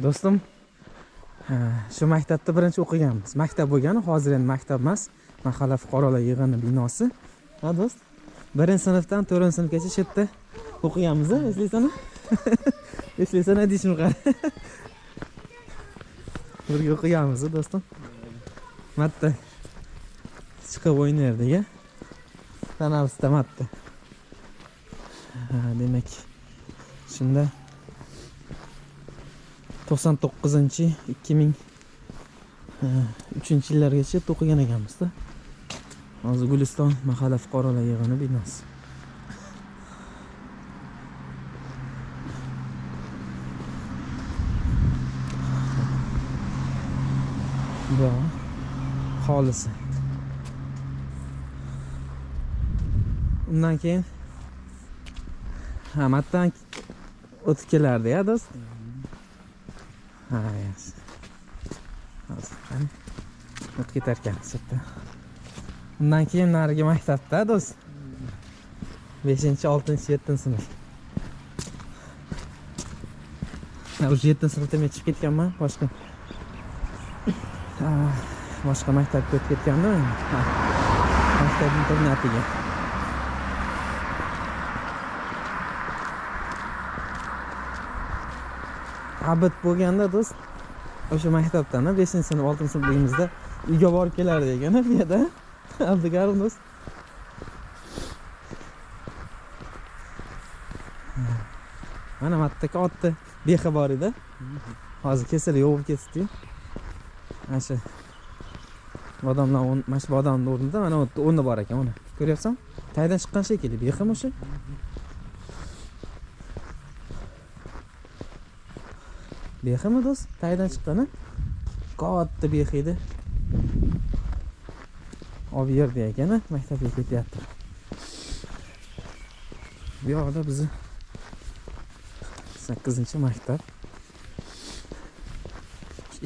Do'stim, shu maktabda birinchi o'qiganmiz. Maktab bo'lgani, hozir endi maktab emas, mahalla fuqarolar yig'ini binosi. Ha do'st, 1-sinfdan 4-sinfgacha shu yerda o'qiganmiz, eslaysan-a? Eslaysan-a deyishim qara. Birga o'qiganmiz, do'stim. Marta chiqib o'ynardik, a? Tanavsda marta. Demak, shunda 99-2003-yillargacha o'qigan ekanmiz-da. Hozir Guliston mahalla fuqarolar yig'ini binosi. Bu hovlisi. Undan keyin matdan o'tib kelardi-ya, do'st. Yaxshi. Hozir o'tib ketar ekanmiz yerda. Undan keyin narigi maktabda, do'st. 5-6, 7-sinf. O'sha 7-sinfda men chiqib ketganman, boshqa maktabga o'tib ketgandim. Maktab internatiga. Abid bo'lganda do'st, o'sha maktabdan 5-sinf, 6-sinfligimizda uyga borib kelardi ekan, bu yerda. Abdugarim do'st. Mana matdagi otdi behi bor edi. Hozir kesilib yo'q ketdi-yu. Mana shu bodomlar, mana shu bodomning o'rnida mana o'rni bor ekan, uni. Ko'ryapsan? Taydan chiqqan shekilli behim o'sha. Behimi do'st, taydan chiqqani. Katta behi edi. Olib yerda ekan, maktabga ketyapti. Bu yoqda bizni 8-maktab.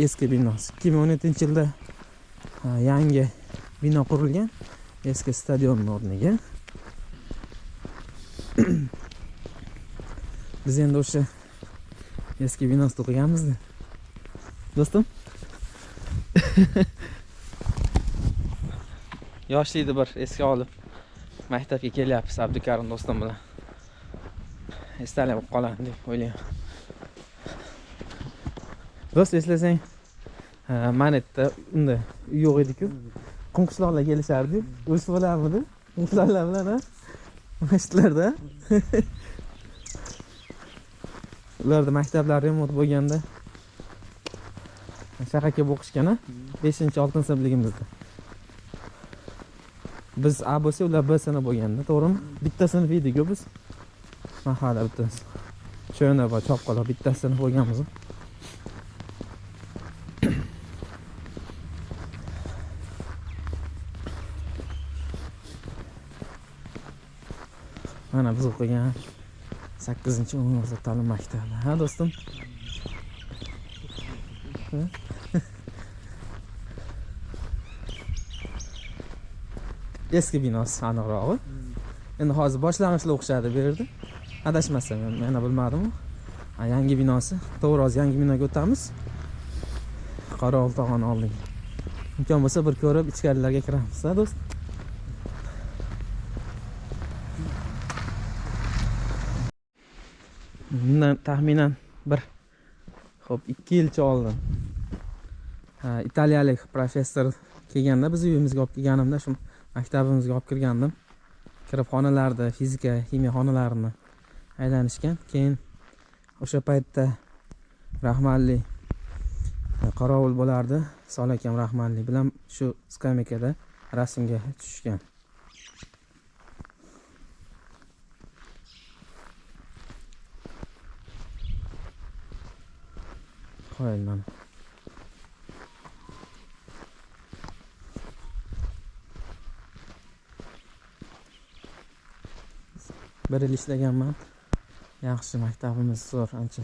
Eski binosi. 2017-yilda yangi bino qurilgan. Eski stadionning o'rniga. Biz endi o'sha eski binosida o'qiganmiz-da. Do'stim. Yoshlikda bir esga olib maktabga kelyapmiz Abdukarim do'stim bilan. Estalab qoladi deb o'ylayman. Do'st, eslasang, mana yerda unda uy yo'q edi-ku. Qumqishloqlar kelishardi. O'sib bo'larmidi? Qumqishloqlar bilan, ha? Masjidlarda. Ularda maktablar remont bo'lganda shaharga o'qishgan, 5-6-sinfligimizda. Biz A bo'lsa, ular B sinf bo'lganda, to'g'rimi? Bitta sinf edik-ku biz. Mahalla bittasi. Cho'na va chopqaloq bitta sinf bo'lganmiz. Mana biz o'qigan 8-10 ta'lim maktabi. Ha do'stim? Eski binosi aniqrog'i. Endi hozir boshlang'ichda o'qishadi bu yerda. Adashmasam, men bilmadim. Yangi binosi. To'g'ri, hozir yangi binoga o'tamiz. Qorovul tog'on oldiga. Imkon bo'lsa bir ko'rib ichkarilarga kiramiz, ha do'st. Bundan taxminan 2 yilcha oldin italiyalik professor kelganda biz uyimizga olib kelganimda shu maktabimizga olib kirgandim. Kirib xonalarda fizika, ximiya xonalarini aylanishgan. Keyin o'sha paytda rahmatli qorovul bo'lardi. Solih akam rahmatli bilan shu skameykada rasmga tushgan. Qo'yman. Bir yil ishlaganman. Yaxshi maktabimiz zo'r ancha.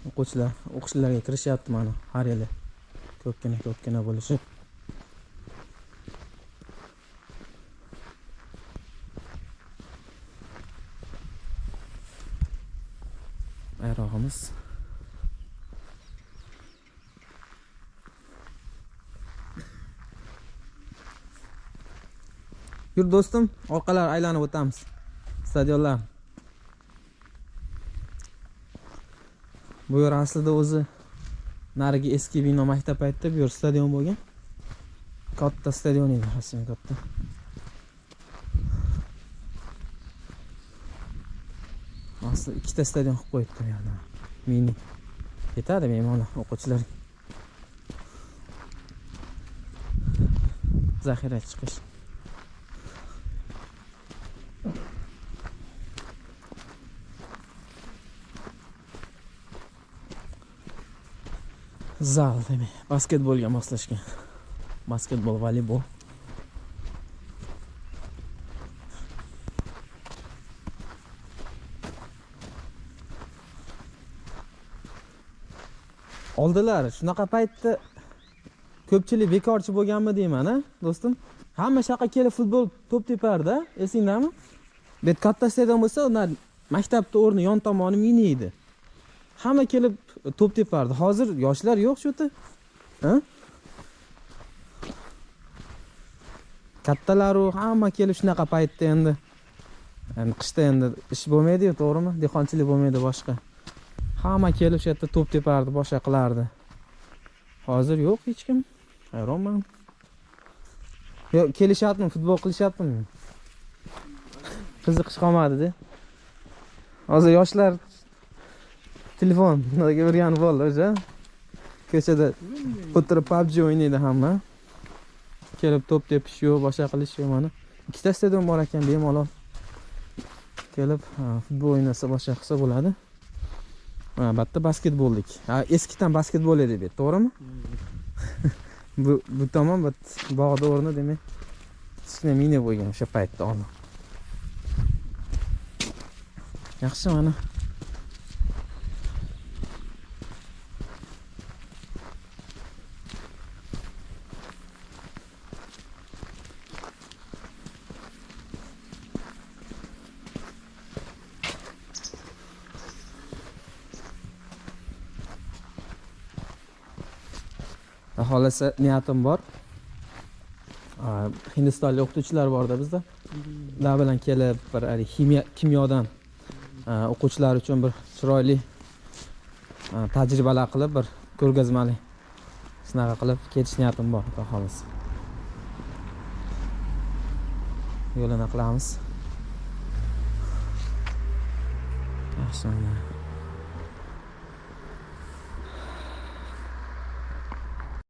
O'quvchilar o'qishlarga kirishyapti mana har yili. Ko'pgina bo'lishi. Bayrog'imiz Yur do'stim, orqalar aylanib o'tamiz. Stadionlar. Bu yer aslida o'zi narigi eski bino maktab paytida bu yer stadion bo'lgan. Katta stadion edi, rasmiy katta. Aslida ikkita stadion qilib qo'yibdi bu yerda. Mini. Yetadi mehmonlar, o'quvchilar. Zaxira chiqish. Zal demak, basketbolga moslashgan. Basketbol, voleybol. Oldilar shunaqa paytda ko'pchilik bekorchi bo'lganmi deyman, a do'stim. Hamma shaqa kelib futbol to'p tepardi, esingdami? Bet katta stadion bo'lsa, ular maktabning o'rni yon tomoni mini edi. Hamma kelib to'p tepardi. Hozir yoshlar yo'q shu yerda. Ha? Kattalar hamma kelib shunaqa paytda endi qishda endi ish bo'lmaydi-yu, to'g'rimi? Dehqonchilik bo'lmaydi boshqa. Hamma kelib shu yerda to'p tepardi, boshqa qilardi. Hozir yo'q hech kim. Hayronman. Yo'q, kelishyaptimi, futbol qilishyaptimi? Qiziqish qolmadi-da. Hozir yoshlar telefonga o'rganib oldi o'zi. Ko'chada o'tirib PUBG o'ynaydi hamma. Kelib to'p tepish yo'q, boshqa qilish yo'q mana. Ikkita stadion bor ekan, bemalol. Kelib futbol o'ynasa, boshqa qilsa bo'ladi. Albatta basketboldik. Eskidan basketbol edi deb, to'g'rimi? bu tomon bog'da o'rni demak. Kichkina mini bo'lgan o'sha paytda ona. Yaxshi mana. Xohlasa niyatim bor. Hindistonlik o'qituvchilar borda bizda. Ular bilan kelib bir kimyodan o'quvchilar uchun bir chiroyli tajribalar qilib, bir ko'rgazmali shunaqa qilib ketish niyatim bor, xohlasa. Yo'lini qilamiz. Yaxshi.